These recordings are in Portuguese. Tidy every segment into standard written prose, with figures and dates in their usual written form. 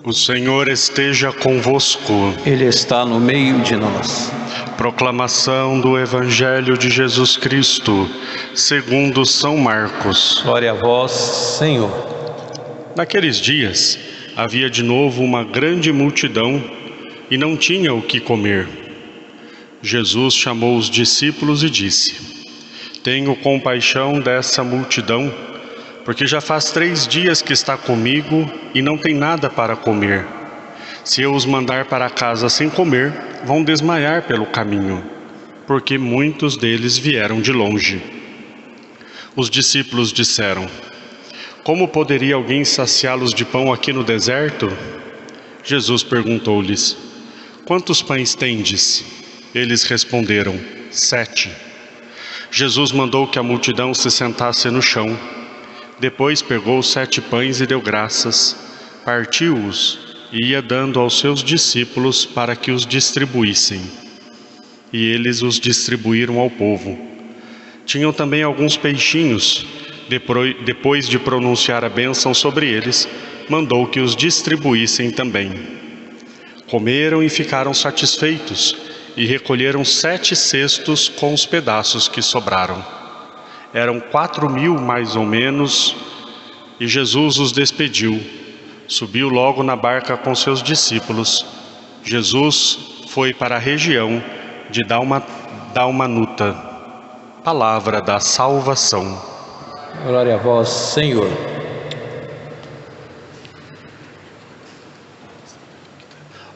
O Senhor esteja convosco. Ele está no meio de nós. Proclamação do Evangelho de Jesus Cristo, segundo São Marcos. Glória a vós, Senhor. Naqueles dias, havia de novo uma grande multidão e não tinha o que comer. Jesus chamou os discípulos e disse: Tenho compaixão dessa multidão, porque já faz 3 dias que está comigo e não tem nada para comer. Se eu os mandar para casa sem comer, vão desmaiar pelo caminho, porque muitos deles vieram de longe. Os discípulos disseram: Como poderia alguém saciá-los de pão aqui no deserto? Jesus perguntou-lhes: Quantos pães tendes? Eles responderam: 7. Jesus mandou que a multidão se sentasse no chão. Depois pegou os 7 pães e deu graças, partiu-os e ia dando aos seus discípulos para que os distribuíssem. E eles os distribuíram ao povo. Tinham também alguns peixinhos. Depois de pronunciar a bênção sobre eles, mandou que os distribuíssem também. Comeram e ficaram satisfeitos, e recolheram 7 cestos com os pedaços que sobraram. Eram 4.000 mais ou menos, e Jesus os despediu. Subiu logo na barca com seus discípulos. Jesus foi para a região de Dalmanuta. Palavra da salvação. Glória a vós, Senhor.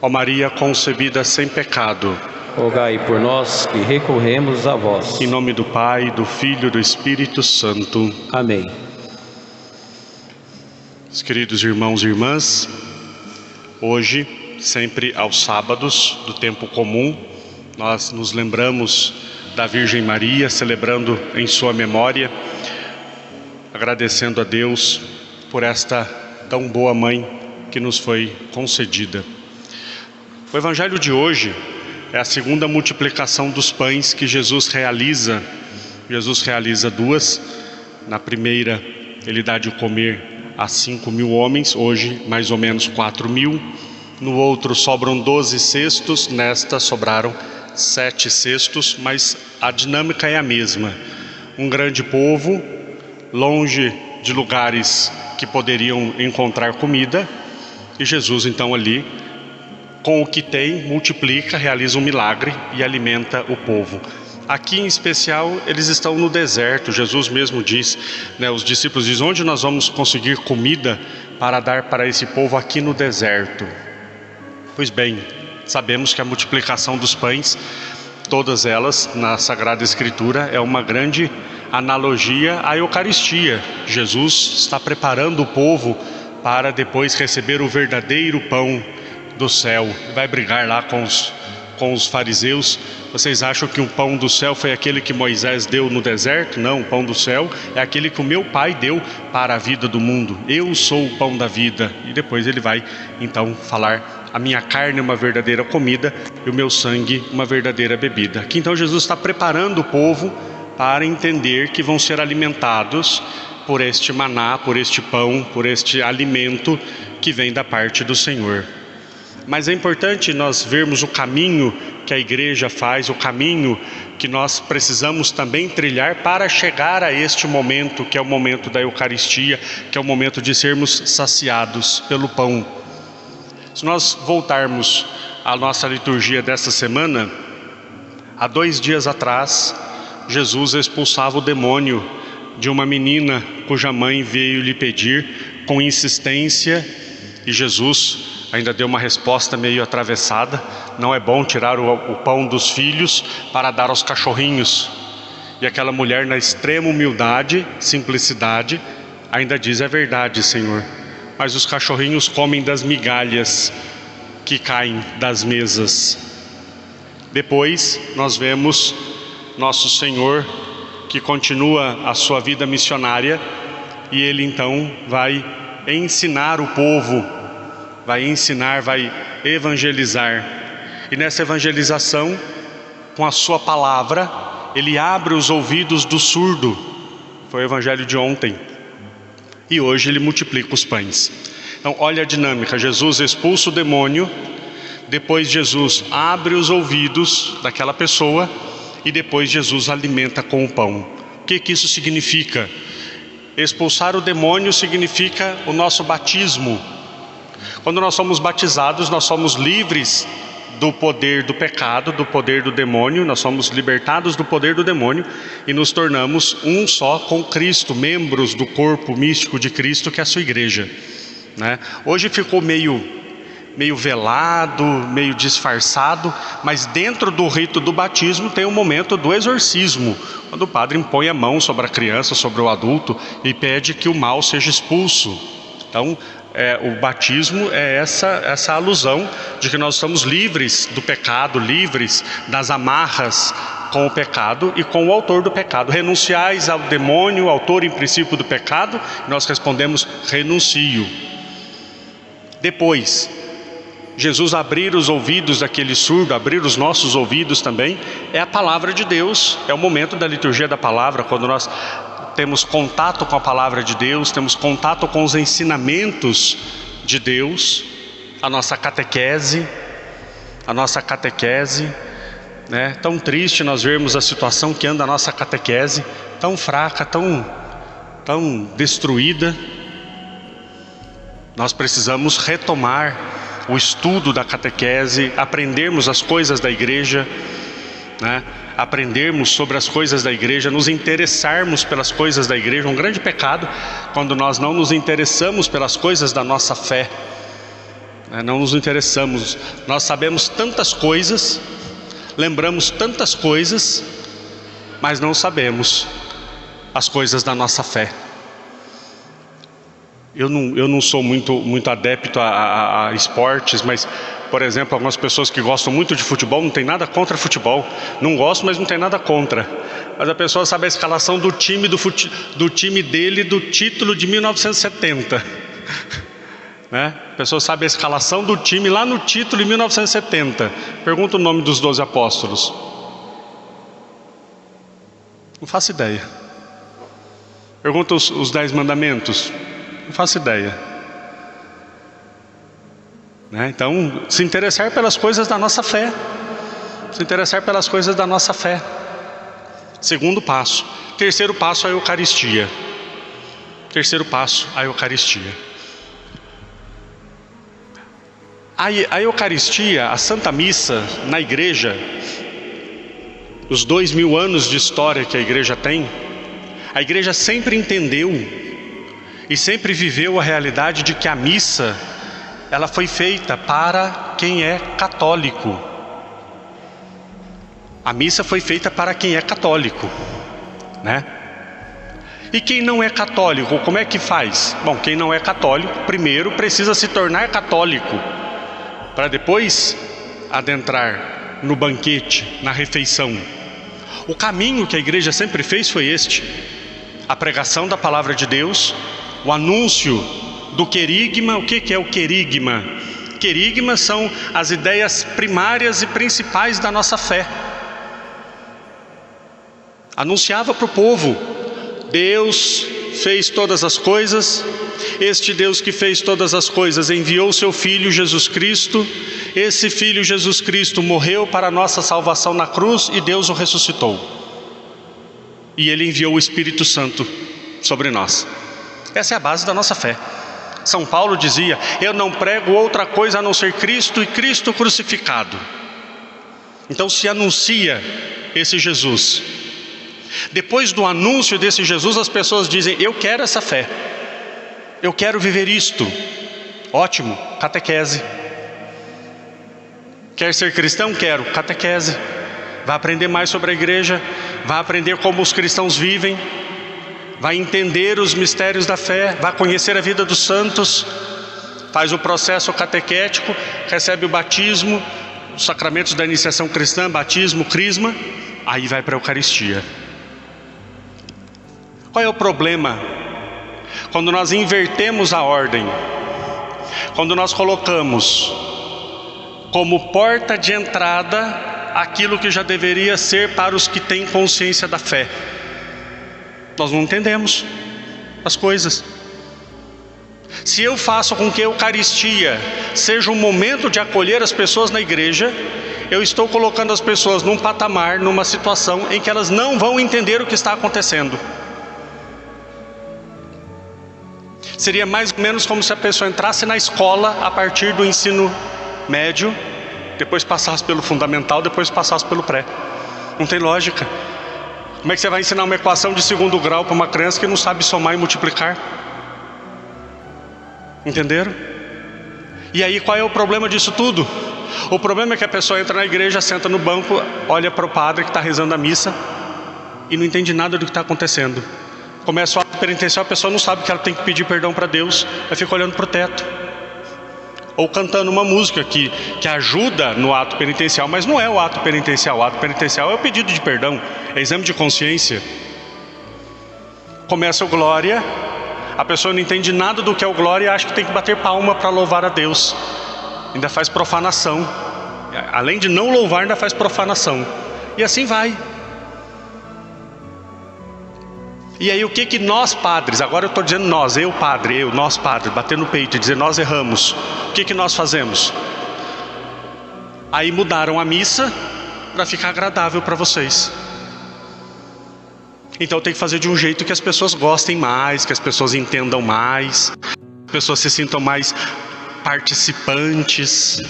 Ó Maria concebida sem pecado, Rogai por nós que recorremos a vós. em nome do Pai, do Filho e do Espírito Santo. Amém. Meus queridos irmãos e irmãs, hoje, sempre aos sábados do tempo comum, nós nos lembramos da Virgem Maria, celebrando em sua memória, agradecendo a Deus por esta tão boa mãe que nos foi concedida. O Evangelho de hoje é a segunda multiplicação dos pães que Jesus realiza. Jesus realiza 2. Na primeira, ele dá de comer a 5.000 homens, hoje mais ou menos 4.000. No outro sobram 12 cestos, nesta sobraram 7 cestos, mas a dinâmica é a mesma. Um grande povo, longe de lugares que poderiam encontrar comida, e Jesus então ali, com o que tem, multiplica, realiza um milagre e alimenta o povo. Aqui em especial, eles estão no deserto. Jesus mesmo diz, os discípulos dizem: onde nós vamos conseguir comida para dar para esse povo aqui no deserto? Pois bem, sabemos que a multiplicação dos pães, todas elas na Sagrada Escritura, é uma grande analogia à Eucaristia. Jesus está preparando o povo para depois receber o verdadeiro pão do céu. Vai brigar lá com os fariseus. Vocês acham que o pão do céu foi aquele que Moisés deu no deserto? Não, o pão do céu é aquele que o meu Pai deu para a vida do mundo. Eu sou o pão da vida. E depois ele vai então falar: a minha carne é uma verdadeira comida e o meu sangue uma verdadeira bebida. Aqui então Jesus está preparando o povo para entender que vão ser alimentados por este maná, por este pão, por este alimento que vem da parte do Senhor. Mas é importante nós vermos o caminho que a igreja faz, o caminho que nós precisamos também trilhar para chegar a este momento, que é o momento da Eucaristia, que é o momento de sermos saciados pelo pão. Se nós voltarmos à nossa liturgia desta semana, há 2 dias atrás, Jesus expulsava o demônio de uma menina cuja mãe veio lhe pedir com insistência, e Jesus ainda deu uma resposta meio atravessada: não é bom tirar o pão dos filhos para dar aos cachorrinhos. E aquela mulher, na extrema humildade, simplicidade, ainda diz: é verdade, Senhor, mas os cachorrinhos comem das migalhas que caem das mesas. Depois nós vemos nosso Senhor, que continua a sua vida missionária, e ele então vai ensinar o povo, vai ensinar, vai evangelizar. E nessa evangelização, com a sua palavra, ele abre os ouvidos do surdo. Foi o evangelho de ontem. E hoje ele multiplica os pães. Então olha a dinâmica, Jesus expulsa o demônio, depois Jesus abre os ouvidos daquela pessoa e depois Jesus alimenta com o pão. O que isso significa? Expulsar o demônio significa o nosso batismo. Quando nós somos batizados, nós somos livres do poder do pecado, do poder do demônio, nós somos libertados do poder do demônio e nos tornamos um só com Cristo, membros do corpo místico de Cristo, que é a sua igreja, né? Hoje ficou meio velado, meio disfarçado, mas dentro do rito do batismo tem o momento do exorcismo, quando o padre impõe a mão sobre a criança, sobre o adulto e pede que o mal seja expulso. Então o batismo é essa alusão de que nós estamos livres do pecado, livres das amarras com o pecado e com o autor do pecado. Renunciais ao demônio, autor em princípio do pecado, nós respondemos: renuncio. Depois, Jesus abrir os ouvidos daquele surdo, abrir os nossos ouvidos também, é a palavra de Deus, é o momento da liturgia da palavra, quando nós temos contato com a palavra de Deus, temos contato com os ensinamentos de Deus, a nossa catequese, né? Tão triste nós vermos a situação que anda a nossa catequese, tão fraca, tão destruída. Nós precisamos retomar o estudo da catequese, aprendermos as coisas da igreja, né? Aprendermos sobre as coisas da igreja, nos interessarmos pelas coisas da igreja. Um grande pecado quando nós não nos interessamos pelas coisas da nossa fé, né? Não nos interessamos. Nós sabemos tantas coisas, lembramos tantas coisas, mas não sabemos as coisas da nossa fé. Eu não sou muito adepto a esportes, mas, por exemplo, algumas pessoas que gostam muito de futebol, não tem nada contra futebol, não gosto, mas não tem nada contra, mas a pessoa sabe a escalação do time, do time dele, do título de 1970, né? A pessoa sabe a escalação do time lá no título de 1970, pergunta o nome dos 12 apóstolos, não faço ideia. Pergunta os 10 mandamentos, não faço ideia, né? Então, se interessar pelas coisas da nossa fé. Segundo passo. Terceiro passo, a Eucaristia. A Eucaristia, a Santa Missa na igreja, os 2000 anos de história que a igreja tem, a igreja sempre entendeu e sempre viveu a realidade de que a missa, ela foi feita para quem é católico. A missa foi feita para quem é católico, né? E quem não é católico, como é que faz? Bom, quem não é católico, primeiro precisa se tornar católico, para depois adentrar no banquete, na refeição. O caminho que a igreja sempre fez foi este: a pregação da palavra de Deus, o anúncio do querigma. O que é o querigma? Querigma são as ideias primárias e principais da nossa fé. Anunciava para o povo: Deus fez todas as coisas, este Deus que fez todas as coisas enviou o seu Filho Jesus Cristo, esse Filho Jesus Cristo morreu para a nossa salvação na cruz e Deus o ressuscitou, e Ele enviou o Espírito Santo sobre nós. Essa é a base da nossa fé. São Paulo dizia: eu não prego outra coisa a não ser Cristo e Cristo crucificado. Então se anuncia esse Jesus. Depois do anúncio desse Jesus, as pessoas dizem: eu quero essa fé, eu quero viver isto. Ótimo, catequese. Quer ser cristão? Quero, catequese. Vai aprender mais sobre a igreja, vai aprender como os cristãos vivem, vai entender os mistérios da fé, vai conhecer a vida dos santos, faz o processo catequético, recebe o batismo, os sacramentos da iniciação cristã, batismo, crisma, aí vai para a Eucaristia. Qual é o problema? Quando nós invertemos a ordem, quando nós colocamos como porta de entrada aquilo que já deveria ser para os que têm consciência da fé. Nós não entendemos as coisas. Se eu faço com que a Eucaristia seja um momento de acolher as pessoas na igreja, eu estou colocando as pessoas num patamar, numa situação em que elas não vão entender o que está acontecendo. Seria mais ou menos como se a pessoa entrasse na escola a partir do ensino médio, depois passasse pelo fundamental, depois passasse pelo pré. Não tem lógica. Como é que você vai ensinar uma equação de segundo grau para uma criança que não sabe somar e multiplicar? Entenderam? E aí qual é o problema disso tudo? O problema é que a pessoa entra na igreja, senta no banco, olha para o padre que está rezando a missa e não entende nada do que está acontecendo. Começa o ato penitencial, a pessoa não sabe que ela tem que pedir perdão para Deus, ela fica olhando para o teto. Ou cantando uma música que ajuda no ato penitencial, mas não é o ato penitencial. O ato penitencial é o pedido de perdão, é exame de consciência. Começa o glória, a pessoa não entende nada do que é o glória e acha que tem que bater palma para louvar a Deus. Ainda faz profanação. Além de não louvar, ainda faz profanação. E assim vai. E aí o que nós padres, agora eu estou dizendo nós, eu padre, nós padre, bater no peito e dizer nós erramos. O que nós fazemos? Aí mudaram a missa para ficar agradável para vocês. Então tem que fazer de um jeito que as pessoas gostem mais, que as pessoas entendam mais, que as pessoas se sintam mais participantes.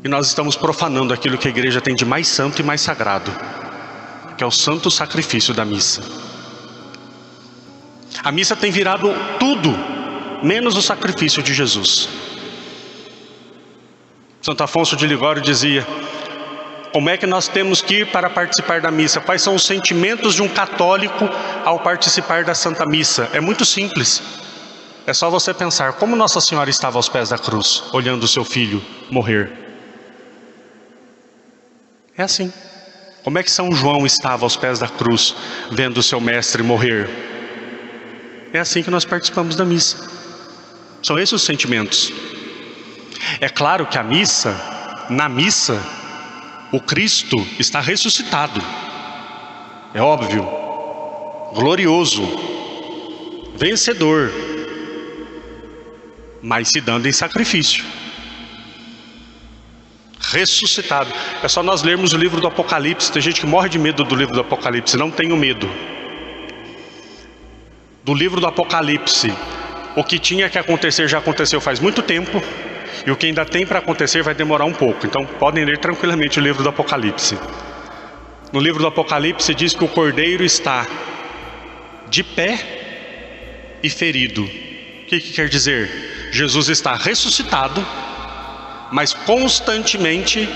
E nós estamos profanando aquilo que a igreja tem de mais santo e mais sagrado, que é o santo sacrifício da missa. A missa tem virado tudo menos o sacrifício de Jesus. Santo Afonso de Ligório dizia: como é que nós temos que ir para participar da missa? Quais são os sentimentos de um católico ao participar da Santa Missa? É muito simples. É só você pensar como Nossa Senhora estava aos pés da cruz, olhando o seu filho morrer. É assim. Como é que São João estava aos pés da cruz, vendo o seu mestre morrer? É assim que nós participamos da missa. São esses os sentimentos. É claro que na missa, o Cristo está ressuscitado. É óbvio. Glorioso. Vencedor. Mas se dando em sacrifício. Ressuscitado. É só nós lermos o livro do Apocalipse. Tem gente que morre de medo do livro do Apocalipse. Não tenho medo. Do livro do Apocalipse, o que tinha que acontecer já aconteceu faz muito tempo, e o que ainda tem para acontecer vai demorar um pouco. Então podem ler tranquilamente o livro do Apocalipse. No livro do Apocalipse diz que o Cordeiro está de pé e ferido. O que quer dizer? Jesus está ressuscitado, mas constantemente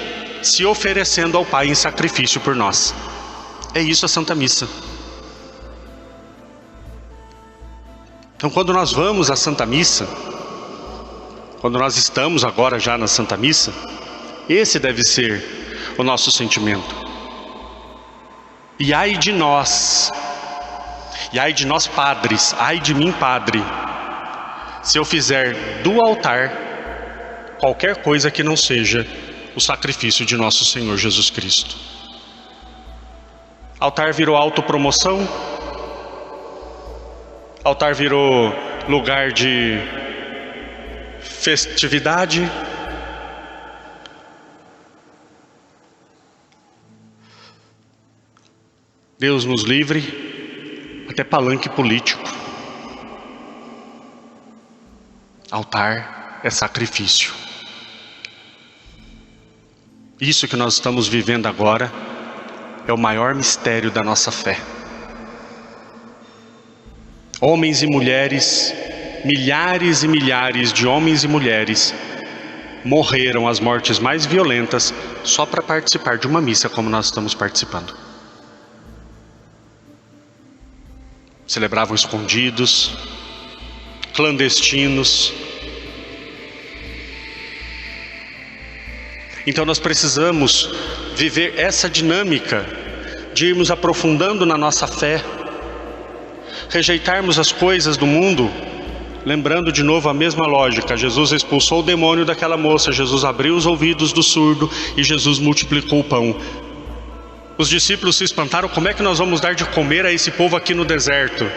se oferecendo ao Pai em sacrifício por nós. É isso a Santa Missa. Então quando nós vamos à Santa Missa, quando nós estamos agora já na Santa Missa, esse deve ser o nosso sentimento. E ai de nós padres, ai de mim padre, se eu fizer do altar qualquer coisa que não seja o sacrifício de nosso Senhor Jesus Cristo. Altar virou autopromoção, altar virou lugar de festividade. Deus nos livre, até palanque político. Altar é sacrifício. Isso que nós estamos vivendo agora é o maior mistério da nossa fé. Homens e mulheres, milhares e milhares de homens e mulheres morreram as mortes mais violentas só para participar de uma missa como nós estamos participando. Celebravam escondidos, clandestinos. Então nós precisamos viver essa dinâmica de irmos aprofundando na nossa fé, rejeitarmos as coisas do mundo, lembrando de novo a mesma lógica. Jesus expulsou o demônio daquela moça, Jesus abriu os ouvidos do surdo e Jesus multiplicou o pão. Os discípulos se espantaram: como é que nós vamos dar de comer a esse povo aqui no deserto?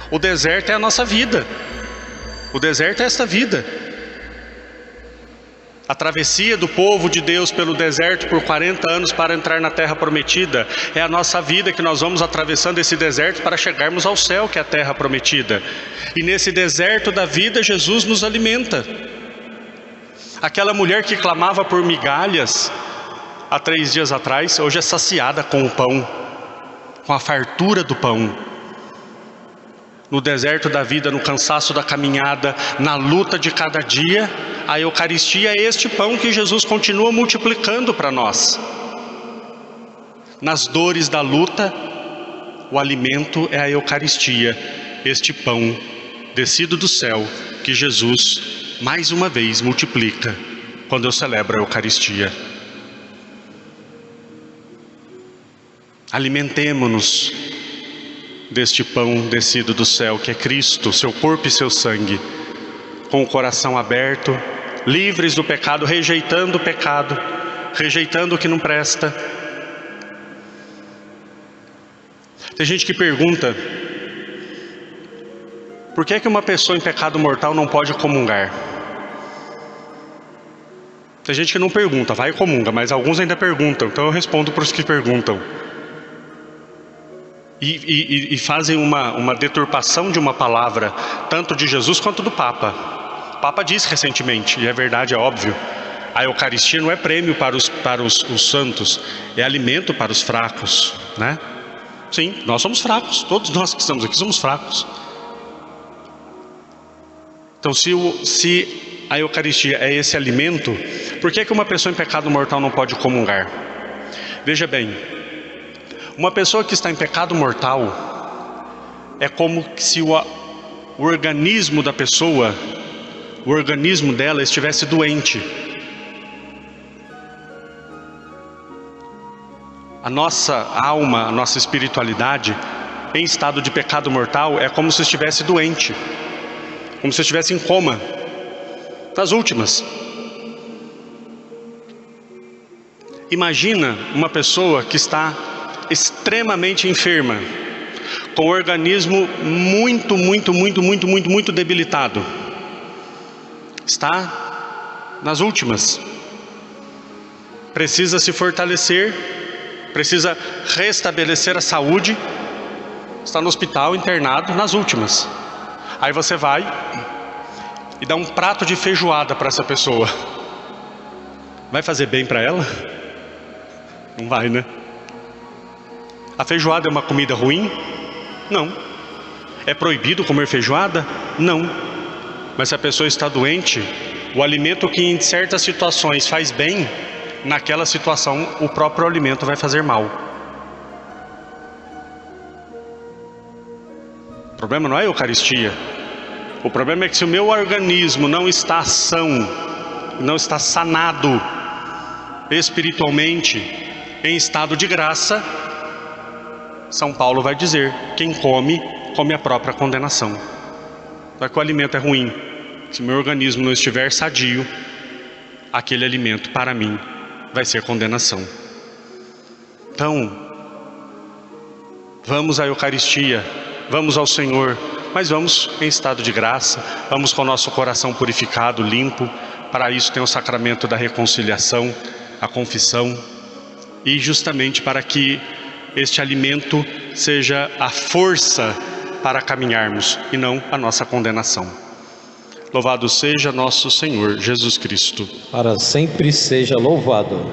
O deserto é a nossa vida. O deserto é esta vida. A travessia do povo de Deus pelo deserto por 40 anos para entrar na terra prometida é a nossa vida, que nós vamos atravessando esse deserto para chegarmos ao céu, que é a terra prometida. E nesse deserto da vida, Jesus nos alimenta. Aquela mulher que clamava por migalhas há 3 dias atrás, hoje é saciada com o pão, com a fartura do pão. No deserto da vida, no cansaço da caminhada, na luta de cada dia, a Eucaristia é este pão que Jesus continua multiplicando para nós. Nas dores da luta, o alimento é a Eucaristia, este pão descido do céu que Jesus mais uma vez multiplica quando eu celebro a Eucaristia. Alimentemo-nos deste pão descido do céu, que é Cristo, seu corpo e seu sangue, com o coração aberto, livres do pecado, rejeitando o pecado, rejeitando o que não presta. Tem gente que pergunta: por que é que uma pessoa em pecado mortal não pode comungar? Tem gente que não pergunta, vai e comunga, mas alguns ainda perguntam, então eu respondo para os que perguntam. E fazem uma deturpação de uma palavra, tanto de Jesus quanto do Papa. O Papa disse recentemente, e é verdade, é óbvio, a Eucaristia não é prêmio para os santos, é alimento para os fracos, né? Sim, nós somos fracos, todos nós que estamos aqui somos fracos. Então se a Eucaristia é esse alimento, por que uma pessoa em pecado mortal não pode comungar? Veja bem, uma pessoa que está em pecado mortal é como se o organismo da pessoa, o organismo dela estivesse doente. A nossa alma, a nossa espiritualidade, em estado de pecado mortal, é como se estivesse doente, como se estivesse em coma, das últimas. Imagina uma pessoa que está extremamente enferma, com o organismo muito debilitado, está nas últimas, precisa se fortalecer, precisa restabelecer a saúde, está no hospital internado nas últimas. Aí você vai e dá um prato de feijoada para essa pessoa. Vai fazer bem para ela? Não vai, né? A feijoada é uma comida ruim? Não. É proibido comer feijoada? Não. Mas se a pessoa está doente, o alimento que em certas situações faz bem, naquela situação o próprio alimento vai fazer mal. O problema não é a Eucaristia. O problema é que se o meu organismo não está são, não está sanado espiritualmente, em estado de graça, São Paulo vai dizer: quem come, come a própria condenação. Não é que o alimento é ruim. Se o meu organismo não estiver sadio, aquele alimento para mim vai ser condenação. Então, vamos à Eucaristia, vamos ao Senhor, mas vamos em estado de graça, vamos com o nosso coração purificado, limpo. Para isso tem o sacramento da reconciliação, a confissão, e justamente para que este alimento seja a força para caminharmos e não a nossa condenação. Louvado seja nosso Senhor Jesus Cristo. Para sempre seja louvado.